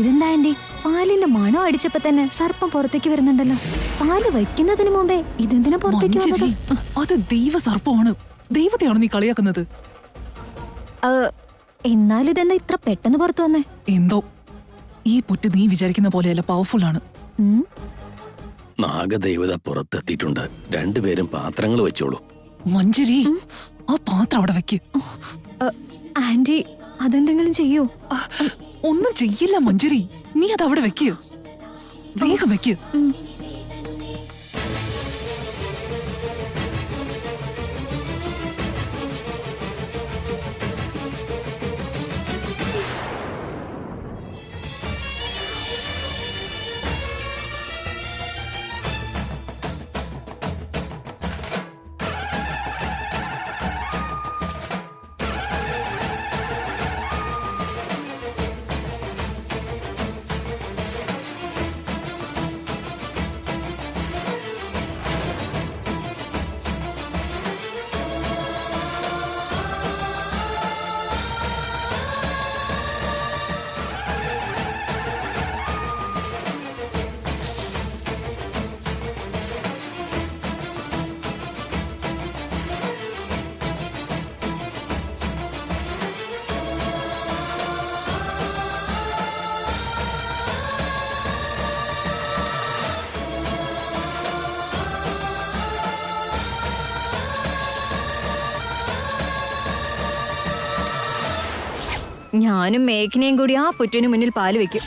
ഇതെന്താ ആന്റി, പാലിന്റെ മണം അടിച്ചപ്പോ തന്നെ സർപ്പം പുറത്തേക്ക് വരുന്നുണ്ടല്ലോ. പാല് വയ്ക്കുന്നതിന് മുമ്പേ ഇതെന്തിനാ പുറത്തേക്ക് വന്നത്? അത് ദൈവ സർപ്പമാണ്. ദൈവത്തെയാണ് നീ കളിയാക്കുന്നത്. എന്നാലും ഇതെന്താ ഇത്ര പെട്ടെന്ന് പുറത്തു വന്നേ? എന്തോ ഈ പുറ്റ് നീ വിചാരിക്കുന്ന പോലെയല്ല, പവർഫുൾ ആണ്. നാഗദേവത പുറത്തെത്തിയിട്ടുണ്ട്. രണ്ടുപേരും പാത്രങ്ങൾ വെച്ചോളൂ. മഞ്ജരി, ആ പാത്രം അവിടെ വെക്ക്. ആന്റി, അതെന്തെങ്കിലും ചെയ്യൂ? ഒന്നും ചെയ്യില്ല മഞ്ജരി, നീ അത് അവിടെ വെക്ക്. വേഗം വെക്ക്. ഞാനും മേഘനയും കൂടി ആ പുറ്റിനു മുന്നിൽ പാല് വെക്കും.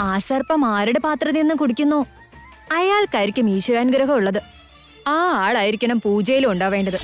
ആ സർപ്പം ആരുടെ പാത്രത്തിൽ നിന്ന് കുടിക്കുന്നു അയാൾക്കായിരിക്കും ഈശ്വരാനുഗ്രഹം ഉള്ളത്. ആ ആളായിരിക്കണം പൂജയിലും ഉണ്ടാവേണ്ടത്.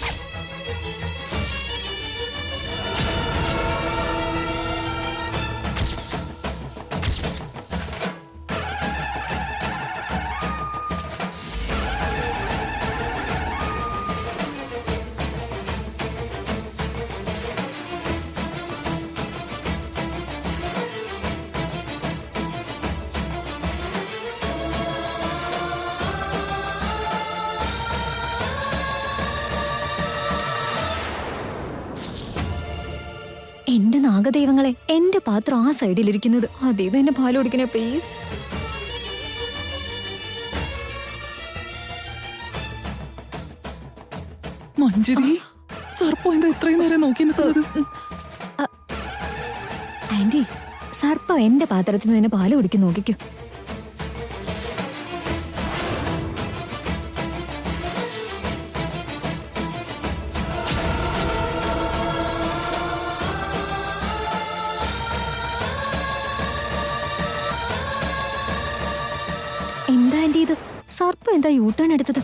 എന്റെ നാഗദൈവങ്ങളെ, എന്റെ പാത്രം ആ സൈഡിലിരിക്കുന്നത്. അതേത് എന്നെ പാല് കുടിക്കണേ പ്ലീസ്. മഞ്ജരി, സർപ്പം എന്താ ഇത്രയും നേരം നോക്കി നിൽക്കുന്നത്? ആന്റി, സർപ്പം എന്റെ പാത്രത്തിൽ നിന്ന് പാല് കുടിക്കും, നോക്കിക്കോ. എന്താ ആന്റി ഇത്? സർപ്പം എന്താ യൂട്ടേൺ എടുത്തത്?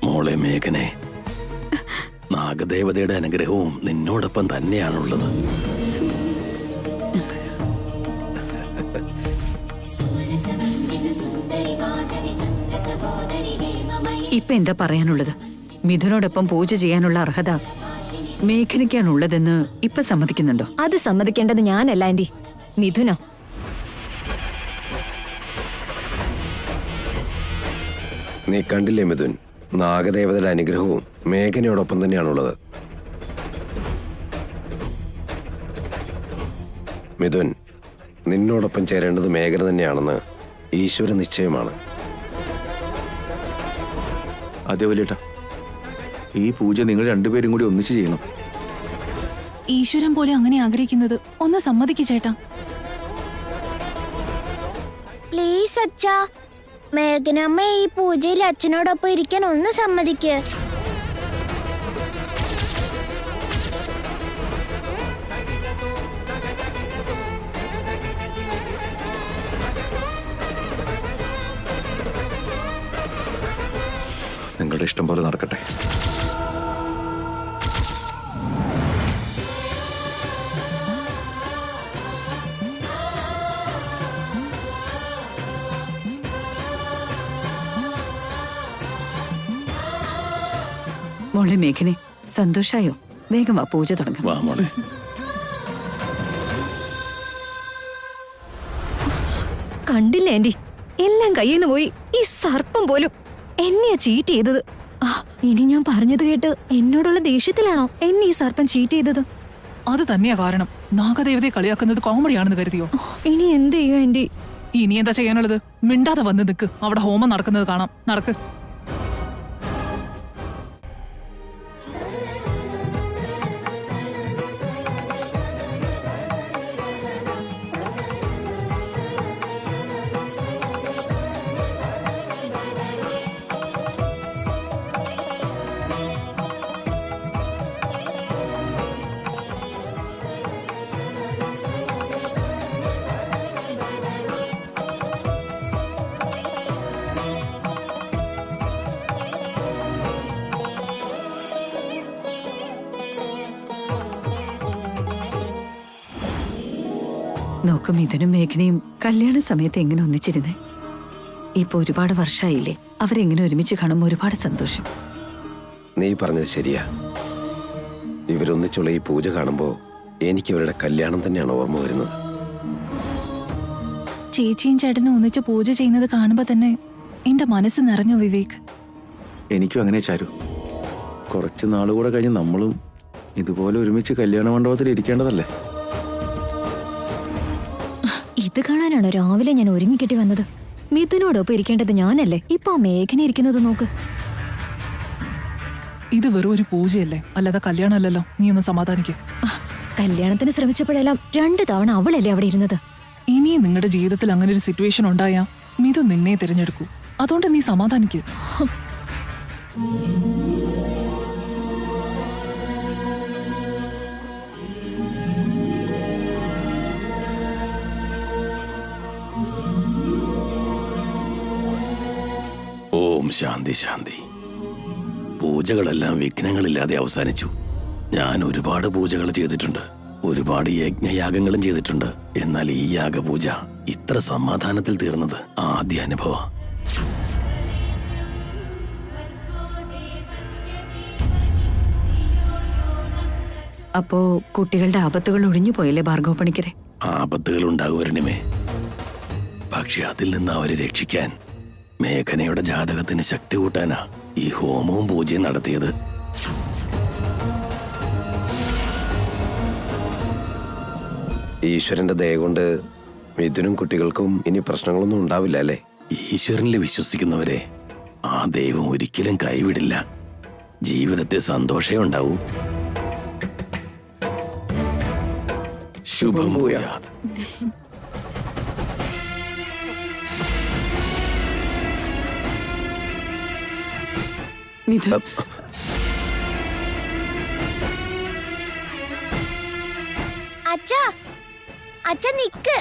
മോളെ മേഘനെ, നാഗദേവതയുടെ അനുഗ്രഹവും നിന്നോടൊപ്പം തന്നെയാണുള്ളത്. ഇപ്പൊ എന്താ പറയാനുള്ളത്? മിഥുനോടൊപ്പം പൂജ ചെയ്യാനുള്ള അർഹത മേഘനയ്ക്കാണുള്ളതെന്ന് ഇപ്പൊ സമ്മതിക്കുന്നുണ്ടോ? അത് സമ്മതിക്കേണ്ടത് ഞാനല്ല ആന്റി, മിഥുനോ. നീ കണ്ടില്ലേ മിഥുൻ, നാഗദേവതയുടെ അനുഗ്രഹവും മേഘനയോടൊപ്പം തന്നെയാണുള്ളത്. മിഥുൻ, നിന്നോടൊപ്പം ചേരേണ്ടത് മേഘന തന്നെയാണെന്ന് ഈശ്വര നിശ്ചയമാണ്. അതെ വലിയേട്ടാ, ഈ പൂജ നിങ്ങൾ രണ്ടുപേരും കൂടി ഒന്നിച്ച് ചെയ്യണം. ഈശ്വരൻ പോലും അങ്ങനെ ആഗ്രഹിക്കുന്നത് ഒന്ന് സമ്മതിക്ക് ചേട്ടാ. പ്ലീസ് അച്ഛാ, മേഘനമ്മ ഈ പൂജയിൽ അച്ഛനോടൊപ്പം ഇരിക്കാൻ ഒന്ന് സമ്മതിക്ക്. നിങ്ങളുടെ ഇഷ്ടം പോലെ നടക്കട്ടെ. മോളെ മേഘനെ, സന്തോഷായോ? വേഗം വാ, പൂജ തുടങ്ങാം. വാ മോളെ. കണ്ടില്ലേ ആന്റി, എല്ലാം കയ്യിൽ നിന്ന് പോയി. ഈ സർപ്പം പോലും എന്നെയാ ചീറ്റ് ചെയ്തത്. ഇനി ഞാൻ പറഞ്ഞത് കേട്ട് എന്നോടുള്ള ദേഷ്യത്തിലാണോ എന്നെ ഈ സർപ്പം ചീറ്റ് ചെയ്തത്? അത് തന്നെയാ കാരണം. നാഗദേവതയെ കളിയാക്കുന്നത് കോമഡിയാണെന്ന് കരുതിയോ? ഇനി എന്ത് ചെയ്യും ആന്റി? ഇനി എന്താ ചെയ്യാനുള്ളത്? മിണ്ടാതെ വന്ന് നിക്ക്. അവിടെ ഹോമം നടക്കുന്നത് കാണാം. നടക്ക്. നോക്കും, ഇതിനും മേഘനയും കല്യാണ സമയത്ത് എങ്ങനെ ഒന്നിച്ചിരുന്നേ. ഇപ്പൊ ഒരുപാട് വർഷമായില്ലേ, അവരെങ്ങനെ ഒരുമിച്ച് കാണുമ്പോൾ ഒരുപാട് സന്തോഷം. നീ പറഞ്ഞത് ശരിയാ. ഇവരൊന്നിച്ചുള്ള ഈ പൂജ കാണുമ്പോൾ എനിക്ക് ഇവരുടെ കല്യാണം തന്നെയാണ് ഓർമ്മ വരുന്നത്. ചേച്ചിയും ചേട്ടനും ഒന്നിച്ച് പൂജ ചെയ്യുന്നത് കാണുമ്പോ തന്നെ എന്റെ മനസ്സ് നിറഞ്ഞു വിവേക്. എനിക്കും അങ്ങനെ ചാരു. കുറച്ച് നാളുകൂടെ കഴിഞ്ഞ് നമ്മളും ഇതുപോലെ ഒരുമിച്ച് കല്യാണ മണ്ഡപത്തിൽ ഇരിക്കേണ്ടതല്ലേ? ഇത് കാണാനാണ് രാവിലെ ഞാൻ ഒരുങ്ങിക്കെട്ടി വന്നത്. മിഥുനോടൊപ്പം ഇരിക്കേണ്ടത് ഞാനല്ലേ? ഇപ്പൊ ആ മേഘന ഇരിക്കുന്നത് നോക്ക്. ഇത് വെറും ഒരു പൂജയല്ലേ, അല്ലാതെ കല്യാണമല്ലല്ലോ. നീ ഒന്ന് സമാധാനിക്ക്. കല്യാണത്തിന് ശ്രമിച്ചപ്പോഴെല്ലാം 2 തവണ അവളല്ലേ അവിടെ ഇരുന്നത്. ഇനിയും നിങ്ങളുടെ ജീവിതത്തിൽ അങ്ങനെ ഒരു സിറ്റുവേഷൻ ഉണ്ടായാ മിഥു നിന്നെ തിരഞ്ഞെടുക്കൂ. അതുകൊണ്ട് നീ സമാധാനിക്ക്. ഓം ശാന്തി ശാന്തി. പൂജകളെല്ലാം വിഘ്നങ്ങളില്ലാതെ അവസാനിച്ചു. ഞാൻ ഒരുപാട് പൂജകൾ ചെയ്തിട്ടുണ്ട്, ഒരുപാട് യജ്ഞയാഗങ്ങളും ചെയ്തിട്ടുണ്ട്. എന്നാൽ ഈ യാഗപൂജ ഇത്ര സമാധാനത്തിൽ തീർന്നത് ആദ്യ അനുഭവം. അപ്പോ കുട്ടികളുടെ ആപത്തുകൾ ഒഴിഞ്ഞു പോയല്ലേ ഭാർഗവ പണിക്കരെ? ആപത്തുകൾ ഉണ്ടാകുവരണമേ, പക്ഷെ അതിൽ നിന്ന് അവരെ രക്ഷിക്കാൻ മേഘനയുടെ ജാതകത്തിന് ശക്തി കൂട്ടാനാ ഈ ഹോമവും പൂജയും നടത്തിയത്. ഈശ്വരന്റെ ദയ കൊണ്ട് മിഥുനും കുട്ടികൾക്കും ഇനി പ്രശ്നങ്ങളൊന്നും ഉണ്ടാവില്ല അല്ലേ? ഈശ്വരനിൽ വിശ്വസിക്കുന്നവരെ ആ ദൈവം ഒരിക്കലും കൈവിടില്ല. ജീവിതത്തെ സന്തോഷമേ ഉണ്ടാവൂ. ശുഭം ഭൂയാത്. മിഥുൻ, അച്ഛാ, അച്ഛ നിക്ക്.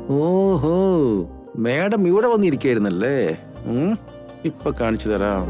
ഓഹോ, മേഡം ഇവിടെ വന്നിരിക്കായിരുന്നല്ലേ? ഇപ്പൊ കാണിച്ചു തരാം.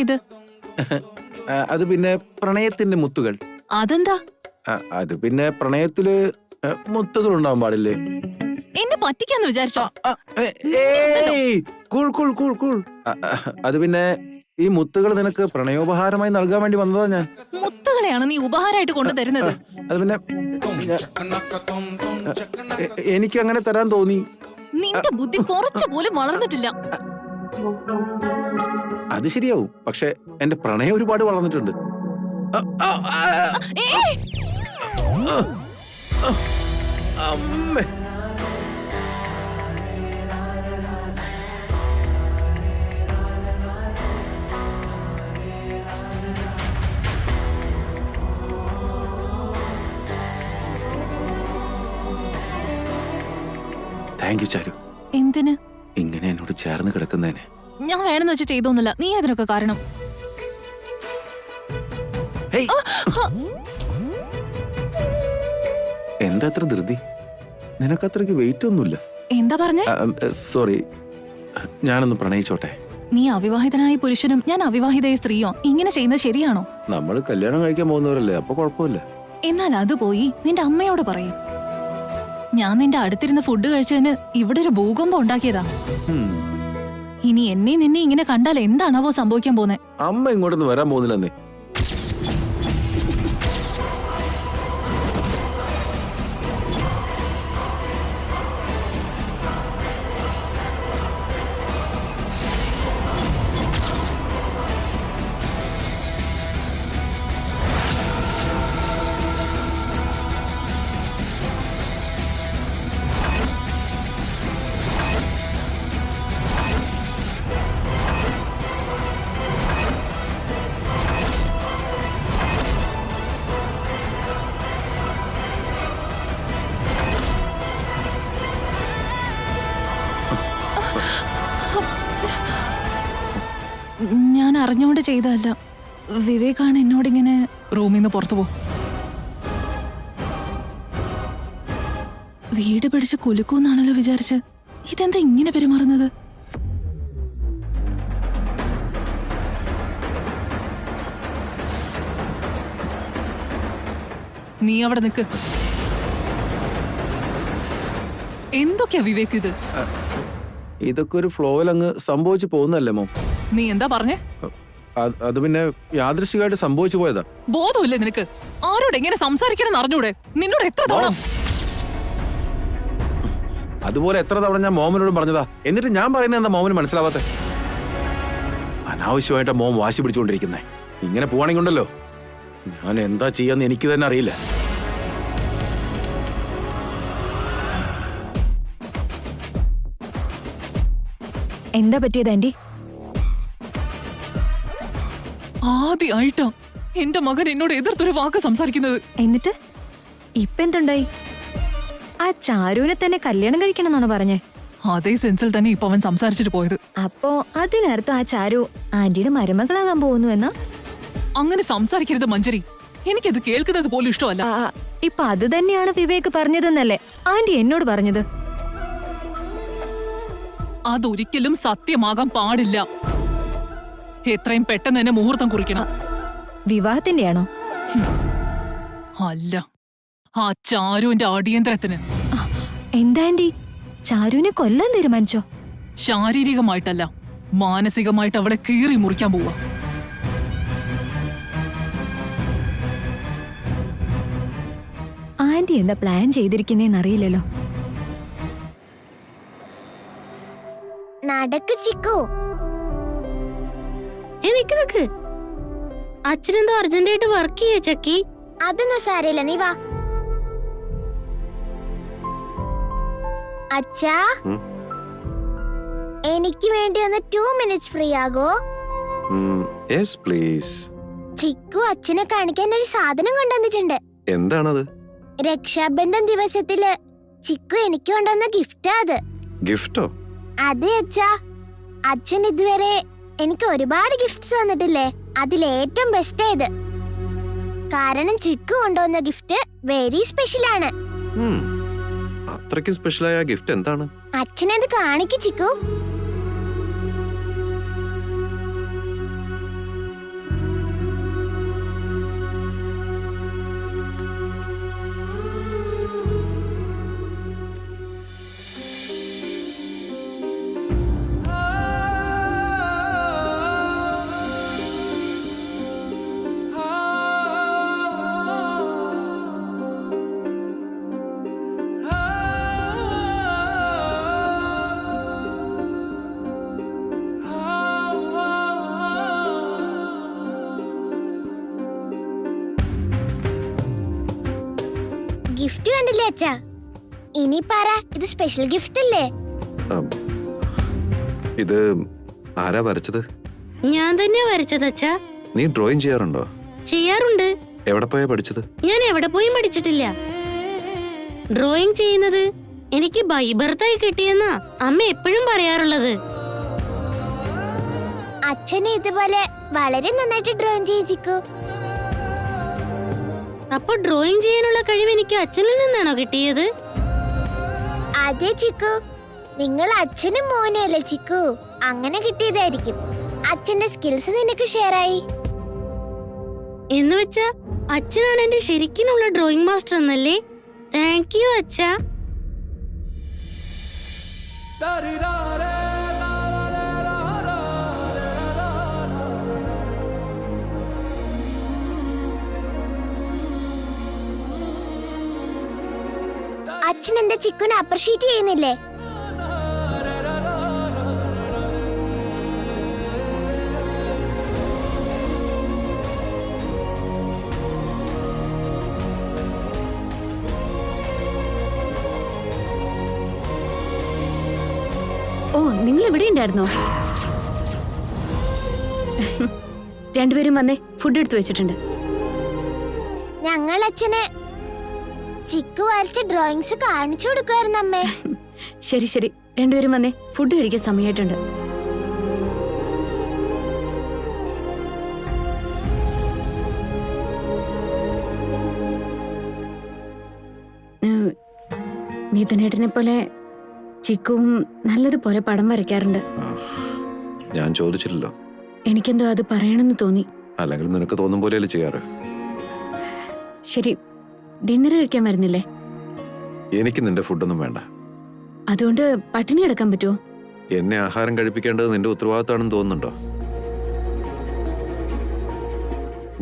ഇത്? അത് പിന്നെ പ്രണയത്തിന്റെ മുത്തുകൾ. അതെന്താ? അത് പിന്നെ പ്രണയത്തില് മുത്തുകൾ ഉണ്ടാവാൻ പാടില്ലേ? എന്നെ പറ്റിക്കാന്ന് വിചാരിച്ചോ? Cool cool cool cool. അത് പിന്നെ ഈ മുത്തുകൾ നിനക്ക് പ്രണയോപഹാരമായി നൽകാൻ വേണ്ടി വന്നതാ ഞാൻ. മുത്തുകളെയാണ് നീ ഉപഹാരമായിട്ട് കൊണ്ടുതരുന്നത്? അത് പിന്നെ എനിക്ക് അങ്ങനെ തരാൻ തോന്നി. നിന്റെ ബുദ്ധി കുറച്ചു പോലും വളർന്നിട്ടില്ല. അത് ശരിയാവും, പക്ഷെ എന്റെ പ്രണയം ഒരുപാട് വളർന്നിട്ടുണ്ട്. അമ്മേ, താങ്ക് യു ചാരു. എന്തിന്? ഇങ്ങനെ എന്നോട് ചേർന്ന് കിടക്കുന്നതിന്. ഞാൻ വേണമെന്ന് വെച്ച് ചെയ്തൊന്നുമില്ല. നീ അതിനൊക്കെ കാരണം. ഹേയ്, എന്താ അത്ര ധൃതി? നിനക്കത്രയ്ക്ക് വെയിറ്റ് ഒന്നുമില്ല. എന്താ പറഞ്ഞേ? സോറി, ഞാനൊന്ന് പ്രണയിച്ചോട്ടെ. നീ അവിവാഹിതനായ പുരുഷനും ഞാൻ അവിവാഹിതയായ സ്ത്രീയോ ഇങ്ങനെ ചെയ്യുന്നത് ശരിയാണോ? നമ്മൾ കല്യാണം കഴിക്കാൻ പോകുന്നവരല്ലേ, അപ്പൊ കുഴപ്പമില്ല. എന്നാൽ അത് പോയി നിന്റെ അമ്മയോട് പറയും. ഞാൻ നിന്റെ അടുത്തിരുന്ന് ഫുഡ് കഴിച്ചതിന് ഇവിടെ ഒരു ഭൂകമ്പം ഉണ്ടാക്കിയതാ. ഇനി എന്നെ നിന്നെ ഇങ്ങനെ കണ്ടാൽ എന്താണാവോ സംഭവിക്കാൻ പോന്നെ? അമ്മ ഇങ്ങോട്ടൊന്നും വരാൻ പോകുന്നില്ലെന്നേ. ഞാൻ അറിഞ്ഞുകൊണ്ട് ചെയ്തതല്ല. വിവേകാണ് എന്നോടിങ്ങനെ. റൂമിൽ നിന്ന് പുറത്തു പോ. വീട് പിടിച്ച് കുലുക്കൂന്നാണല്ലോ വിചാരിച്ച്. ഇതെന്താ ഇങ്ങനെ പെരുമാറുന്നത്? നീ അവിടെ നിക്ക്. എന്തൊക്കെയാ വിവേക് ഇത്? ഇതൊക്കെ ഒരു ഫ്ലോയിൽ അങ്ങ് സംഭവിച്ചു പോകുന്നല്ലേ മോം? നീ എന്താ പറഞ്ഞേ? അത് പിന്നെ യാദൃശ്ചികമായിട്ട് സംഭവിച്ചു പോയതാ. ബോധമില്ലേ നിനക്ക്? ആരോട് എങ്ങനെ സംസാരിക്കണം അറിഞ്ഞൂടെ? നിന്നോട് എത്ര തവണ? അതുപോലെ എത്ര തവണ ഞാൻ മോമനോട് പറഞ്ഞതാ. എന്നിട്ട് ഞാൻ പറയുന്നത് എന്താ മോമന് മനസ്സിലാവാത്തെ? അനാവശ്യമായിട്ടാ മോം വാശി പിടിച്ചുകൊണ്ടിരിക്കുന്നേ. ഇങ്ങനെ പോവാണെങ്കിൽ ഉണ്ടല്ലോ, ഞാൻ എന്താ ചെയ്യാന്ന് എനിക്ക് തന്നെ അറിയില്ല. എന്താ പറ്റിയത് ആന്റി? ആദ്യമായിട്ടാ എന്റെ മകൻ എന്നോട് എതിർത്തൊരു വാക്ക് സംസാരിക്കുന്നത്. എന്നിട്ട് ഇപ്പൊ എന്തുണ്ടായി? ആ ചാരുവിനെ തന്നെ കല്യാണം കഴിക്കണമെന്നാണ് പറഞ്ഞേ. അതേ സെൻസിൽ തന്നെ ഇപ്പൊ അവൻ സംസാരിച്ചിട്ട് പോയത്. അപ്പോ അതിനർത്ഥം ആ ചാരു ആന്റിയുടെ മരുമകളാകാൻ പോകുന്നു എന്നാ? അങ്ങനെ സംസാരിക്കരുത് മഞ്ജരി. എനിക്കത് കേൾക്കുന്നത് പോലും ഇഷ്ടമല്ല. ഇപ്പൊ അത് തന്നെയാണ് വിവേക് പറഞ്ഞതെന്നല്ലേ ആന്റി എന്നോട് പറഞ്ഞത്? അതൊരിക്കലും സത്യമാകാൻ പാടില്ല. എത്രയും പെട്ടെന്ന് തന്നെ മുഹൂർത്തം കുറിക്കണം. വിവാഹത്തിന്റെയാണോ? അല്ല, ആ ചാരുവിന്റെ അടിയന്തരത്തിന്. എന്താ ആന്റി, ചാരുവിനെ കൊല്ലാൻ തീരുമാനിച്ചോ? ശാരീരികമായിട്ടല്ല, മാനസികമായിട്ട് അവളെ കീറി മുറിക്കാൻ പോവാ. ആന്റി എന്താ പ്ലാൻ ചെയ്തിരിക്കുന്നേന്ന് അറിയില്ലല്ലോ. നടക്ക് ചിക്കു. നിക്ക് അച്ഛനെന്തോ അർജന്റായിട്ട് വർക്ക് ചെയ്യ ചക്കി. അതൊന്നും സാരമില്ല, നീ വാ. അച്ഛാ, എനിക്ക് വേണ്ടി ഒന്ന് 2 minutes ഫ്രീ ആകോ? Yes please. ചിക്കു അച്ഛനെ കാണിക്കാൻ ഒരു സാധനം കൊണ്ടുവന്നിട്ടുണ്ട്. എന്താണത്? രക്ഷാബന്ധൻ ദിവസത്തില് ചിക്കു എനിക്ക് കൊണ്ടുവന്ന ഗിഫ്റ്റാ അത്. ഗിഫ്റ്റോ? അതെ അച്ഛാ, അച്ഛൻ ഇതുവരെ എനിക്ക് ഒരുപാട് ഗിഫ്റ്റ്സ് തന്നിട്ടില്ലേ, അതിലേറ്റവും ബെസ്റ്റ് ഇത്. കാരണം ചിക്കു കൊണ്ടുവന്ന ഗിഫ്റ്റ് വെരി സ്പെഷ്യൽ ആണ്. അത്രയ്ക്ക് സ്പെഷ്യലായ ഗിഫ്റ്റ് എന്താണ്? അച്ഛനത് കാണിക്ക് ചിക്കു. അച്ഛാ. ഇനി പറ, ഇത് സ്പെഷ്യൽ ഗിഫ്റ്റ് അല്ലേ? ഇത് ആരാ വരച്ചത്? ഞാൻ തന്നെയാ വരച്ചത് അച്ഛാ. നീ ഡ്രോയിങ് ചെയ്യാറുണ്ടോ? ചെയ്യാറുണ്ട്. എവിടെ പോയാ പഠിച്ചത്? ഞാൻ എവിടെ പോയി പഠിച്ചിട്ടില്ല. ഡ്രോയിങ് ചെയ്യുന്നത് എനിക്ക് ബൈ ബർത്തായി കിട്ടിയെന്നാ അമ്മ എപ്പോഴും പറയാറുള്ളത്. അച്ഛന് ഇതുപോലെ വളരെ നന്നായിട്ട് ഡ്രോയിങ് ചെയ്യും ചിക്കു. അപ്പൊ ഡ്രോയിങ് ചെയ്യാനുള്ള കഴിവ് എനിക്ക് അച്ഛനിൽ നിന്നാണോ കിട്ടിയത്? അതെ ചിക്കു, നിങ്ങൾ അച്ഛനും മോനും അല്ലേ ചിക്കു, അങ്ങനെ കിട്ടിയതായിരിക്കും. അച്ഛന്റെ സ്കിൽസ് നിനക്ക് ഷെയർ ആയി. എന്ന് വെച്ചാ അച്ഛനാണ് എന്റെ ശരിക്കുള്ള ഡ്രോയിങ് മാസ്റ്റർ എന്നല്ലേ? താങ്ക് യു അച്ഛാ. അച്ഛൻ എന്താ ചിക്കുനെ അപ്രിഷ്യേറ്റ് ചെയ്യുന്നില്ലേ? ഓ, നിങ്ങൾ ഇവിടെ ഉണ്ടായിരുന്നോ? രണ്ടുപേരും വന്നേ, ഫുഡ് എടുത്തു വെച്ചിട്ടുണ്ട്. ഞങ്ങൾ അച്ഛനെ ചിക്കു വരച്ച ഡ്രോയിങ്സ് കാണിച്ചു കൊടുക്കുമായിരുന്നു അമ്മേ. ശരി ശരി, രണ്ടുപേരും വന്നേ, ഫുഡ് കഴിക്കാൻ സമയമായിട്ടുണ്ട്. മിഥുനേട്ടനെ പോലെ ചിക്കുവും നല്ലതുപോലെ പടം വരയ്ക്കാറുണ്ട്. ഞാൻ ചോദിച്ചില്ലല്ലോ. എനിക്കെന്തോ അത് പറയണമെന്ന് തോന്നി. അല്ലെങ്കിൽ നിനക്ക് തോന്നും പോലെയല്ലേ ചെയ്യാറ്. ശരി, ഡിന്നർ കഴിക്കാൻ വരുന്നില്ലേ? എനിക്ക് നിന്റെ ഫുഡൊന്നും വേണ്ട. അതുകൊണ്ട് പട്ടിണി കിടക്കാൻ പറ്റുമോ? എന്നെ ആഹാരം കഴിപ്പിക്കേണ്ടത് നിന്റെ ഉത്തരവാദിത്തമാണെന്ന് തോന്നുന്നുണ്ടോ?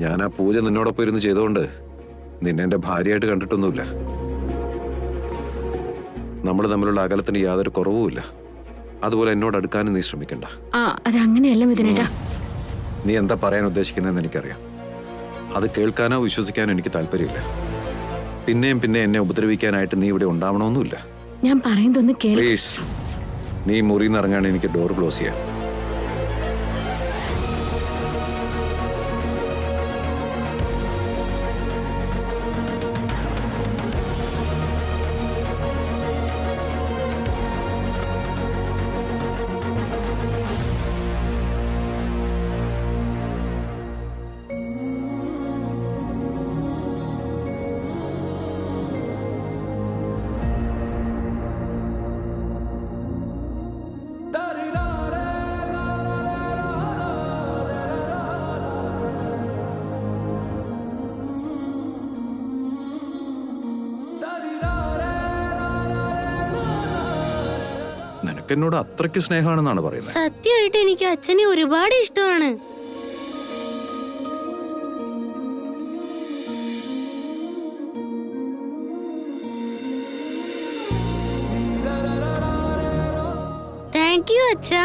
ഞാൻ ആ പൂജ നിന്നോടൊപ്പം ഇരുന്ന് ചെയ്തുകൊണ്ട് നിന്നെ എന്റെ ഭാര്യയായിട്ട് കണ്ടിട്ടൊന്നുമില്ല. നമ്മൾ തമ്മിലുള്ള അകലത്തിന് യാതൊരു കുറവുമില്ല. അതുപോലെ എന്നോട് അടുക്കാനും നീ ശ്രമിക്കണ്ട. അത് അങ്ങനെയല്ല മിഥുനേട്ടാ. നീ എന്താ പറയാൻ ഉദ്ദേശിക്കുന്നതെന്ന് എനിക്കറിയാം. അത് കേൾക്കാനോ വിശ്വസിക്കാനോ എനിക്ക് താല്പര്യമില്ല. പിന്നെയും പിന്നെ എന്നെ ഉപദ്രവിക്കാനായിട്ട് നീ ഇവിടെ ഉണ്ടാവണമെന്നുമില്ല. ഞാൻ പറയുന്നതൊന്ന് പ്ലീസ്, നീ മുറിയിൽ നിന്ന് ഇറങ്ങാൻ എനിക്ക് ഡോർ ക്ലോസ് ചെയ്യാം. എന്നോട് അത്രയ്ക്ക് സ്നേഹമാണെന്നാണ് പറയുന്നത്. സത്യമായിട്ട് എനിക്ക് അച്ഛനെ ഒരുപാട് ഇഷ്ടമാണ്. താങ്ക് യു അച്ഛാ.